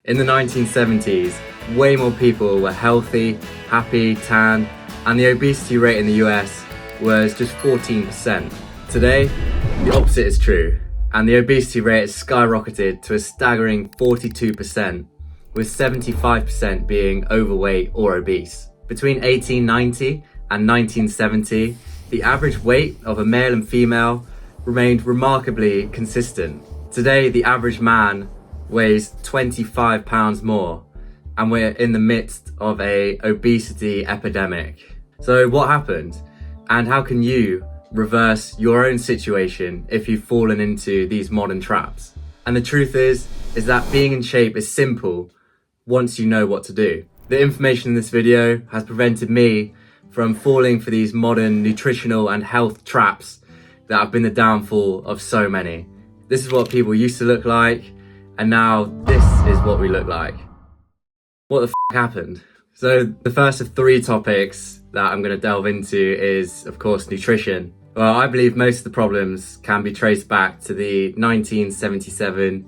In the 1970s, way more people were healthy, happy, tan, and the obesity rate in the US was just 14%. Today, the opposite is true, and the obesity rate has skyrocketed to a staggering 42%, with 75% being overweight or obese. Between 1890 and 1970, the average weight of a male and female remained remarkably consistent. Today, the average man weighs 25 pounds more, and we're in the midst of an obesity epidemic. So what happened? And how can you reverse your own situation if you've fallen into these modern traps? And the truth is that being in shape is simple once you know what to do. The information in this video has prevented me from falling for these modern nutritional and health traps that have been the downfall of so many. This is what people used to look like, and now this is what we look like. What the f happened? So the first of three topics that I'm going to delve into is, of course, nutrition. Well, I believe most of the problems can be traced back to the 1977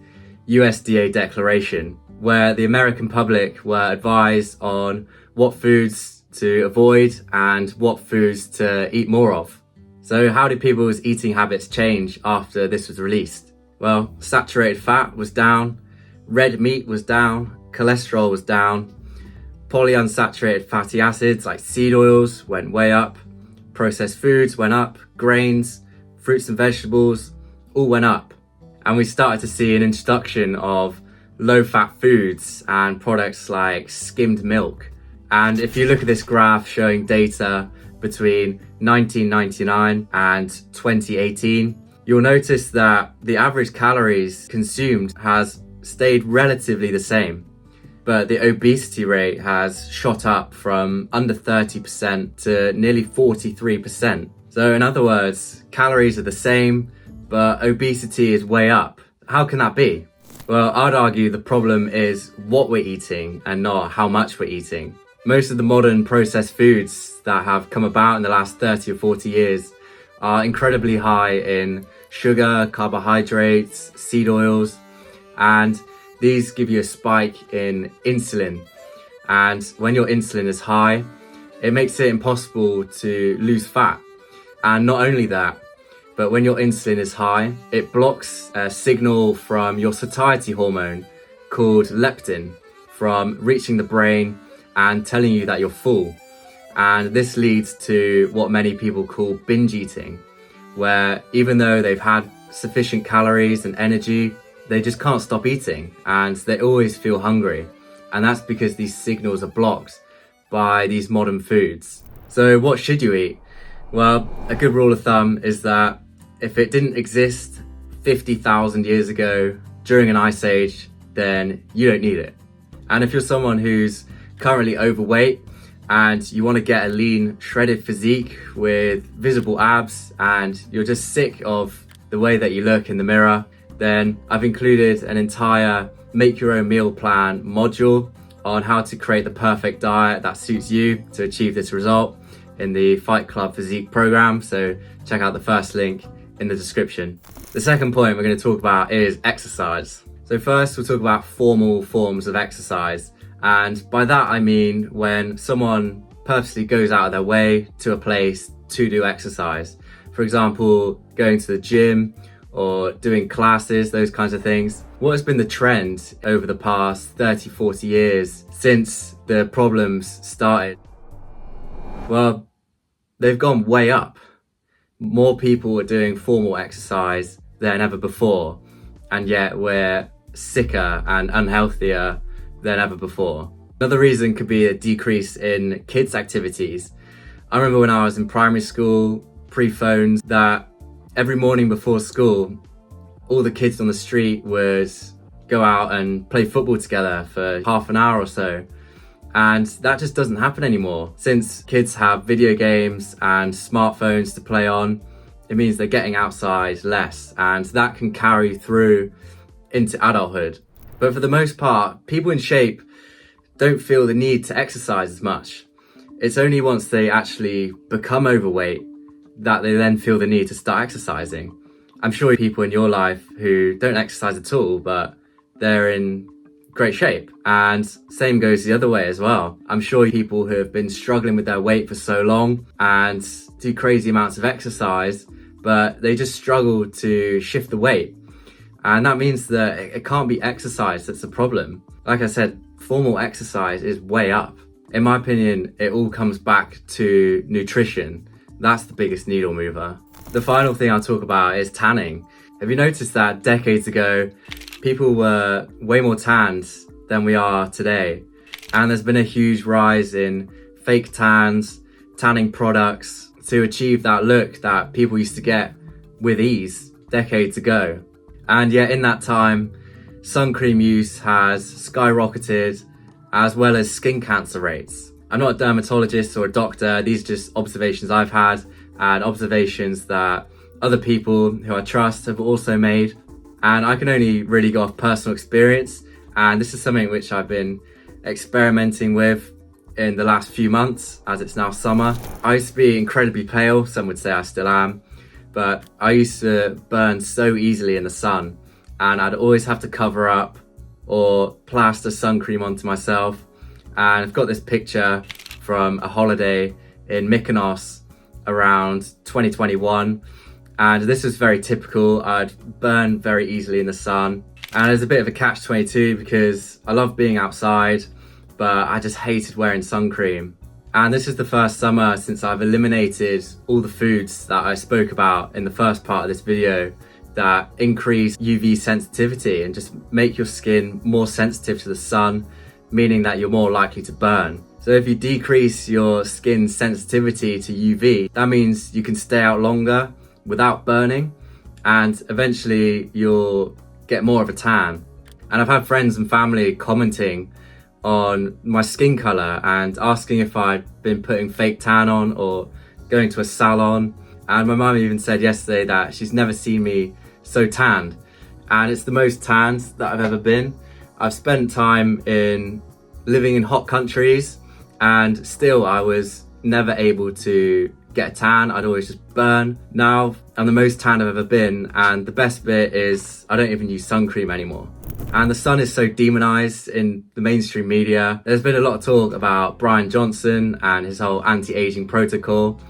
USDA declaration, where the American public were advised on what foods to avoid and what foods to eat more of. So how did people's eating habits change after this was released? Well, saturated fat was down, red meat was down, cholesterol was down, polyunsaturated fatty acids like seed oils went way up, processed foods went up, grains, fruits and vegetables all went up. And we started to see an introduction of low-fat foods and products like skimmed milk. And if you look at this graph showing data between 1999 and 2018, you'll notice that the average calories consumed has stayed relatively the same, but the obesity rate has shot up from under 30% to nearly 43%. So in other words, calories are the same, but obesity is way up. How can that be? Well, I'd argue the problem is what we're eating and not how much we're eating. Most of the modern processed foods that have come about in the last 30 or 40 years are incredibly high in sugar, carbohydrates, seed oils, and these give you a spike in insulin. And when your insulin is high, it makes it impossible to lose fat. And not only that, but when your insulin is high, it blocks a signal from your satiety hormone called leptin from reaching the brain and telling you that you're full. And this leads to what many people call binge eating, where even though they've had sufficient calories and energy, they just can't stop eating and they always feel hungry. And that's because these signals are blocked by these modern foods. So what should you eat? Well, a good rule of thumb is that if it didn't exist 50,000 years ago during an ice age, then you don't need it. And if you're someone who's currently overweight and you want to get a lean, shredded physique with visible abs and you're just sick of the way that you look in the mirror, then I've included an entire make your own meal plan module on how to create the perfect diet that suits you to achieve this result in the Fight Club Physique program. So check out the first link in the description. The second point we're going to talk about is exercise. So first we'll talk about formal forms of exercise. And by that I mean when someone purposely goes out of their way to a place to do exercise. For example, going to the gym or doing classes, those kinds of things. What has been the trend over the past 30, 40 years since the problems started? Well, they've gone way up. More people are doing formal exercise than ever before, and yet we're sicker and unhealthier than ever before. Another reason could be a decrease in kids' activities. I remember when I was in primary school, pre-phones, that every morning before school, all the kids on the street would go out and play football together for half an hour or so. And that just doesn't happen anymore. Since kids have video games and smartphones to play on, it means they're getting outside less, and that can carry through into adulthood. But for the most part, people in shape don't feel the need to exercise as much. It's only once they actually become overweight that they then feel the need to start exercising. I'm sure people in your life who don't exercise at all, but they're in great shape. And same goes the other way as well. I'm sure people who have been struggling with their weight for so long and do crazy amounts of exercise, but they just struggle to shift the weight. And that means that it can't be exercise that's the problem. Like I said, formal exercise is way up. In my opinion, it all comes back to nutrition. That's the biggest needle mover. The final thing I'll talk about is tanning. Have you noticed that decades ago, people were way more tanned than we are today? And there's been a huge rise in fake tans, tanning products to achieve that look that people used to get with ease decades ago. And yet in that time, sun cream use has skyrocketed, as well as skin cancer rates. I'm not a dermatologist or a doctor, these are just observations I've had and observations that other people who I trust have also made. And I can only really go off personal experience, and this is something which I've been experimenting with in the last few months as it's now summer. I used to be incredibly pale, some would say I still am, but I used to burn so easily in the sun, and I'd always have to cover up or plaster sun cream onto myself. And I've got this picture from a holiday in Mykonos around 2021, and this was very typical. I'd burn very easily in the sun, and there's a bit of a catch-22 because I love being outside, but I just hated wearing sun cream. And this is the first summer since I've eliminated all the foods that I spoke about in the first part of this video that increase UV sensitivity and just make your skin more sensitive to the sun, meaning that you're more likely to burn. So if you decrease your skin's sensitivity to UV, that means you can stay out longer without burning, and eventually you'll get more of a tan. And I've had friends and family commenting on my skin color and asking if I've been putting fake tan on or going to a salon. And my mum even said yesterday that she's never seen me so tanned, and it's the most tanned that I've ever been. I've spent time in living in hot countries and still I was never able to get a tan. I'd always just burn. Now I'm the most tanned I've ever been, and the best bit is I don't even use sun cream anymore. And the sun is so demonized in the mainstream media. There's been a lot of talk about Brian Johnson and his whole anti-aging protocol,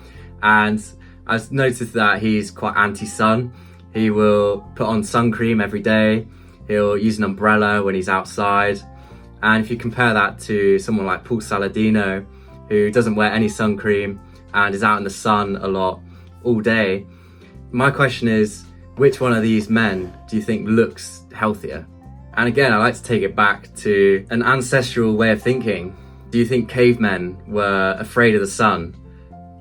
and I've noticed that he's quite anti-sun. He will put on sun cream every day. He'll use an umbrella when he's outside. And if you compare that to someone like Paul Saladino, who doesn't wear any sun cream and is out in the sun a lot all day, my question is, which one of these men do you think looks healthier? And again, I like to take it back to an ancestral way of thinking. Do you think cavemen were afraid of the sun,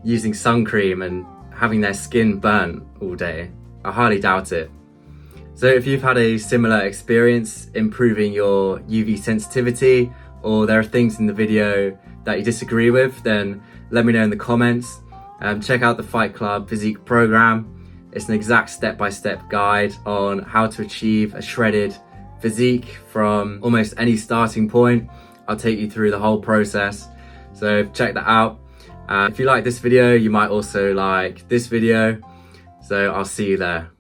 using sun cream and having their skin burnt all day? I highly doubt it. So if you've had a similar experience improving your UV sensitivity, or there are things in the video that you disagree with, then let me know in the comments. Check out the Fight Club Physique program. It's an exact step-by-step guide on how to achieve a shredded physique from almost any starting point. I'll take you through the whole process, so check that out. If you like this video, you might also like this video. So I'll see you there.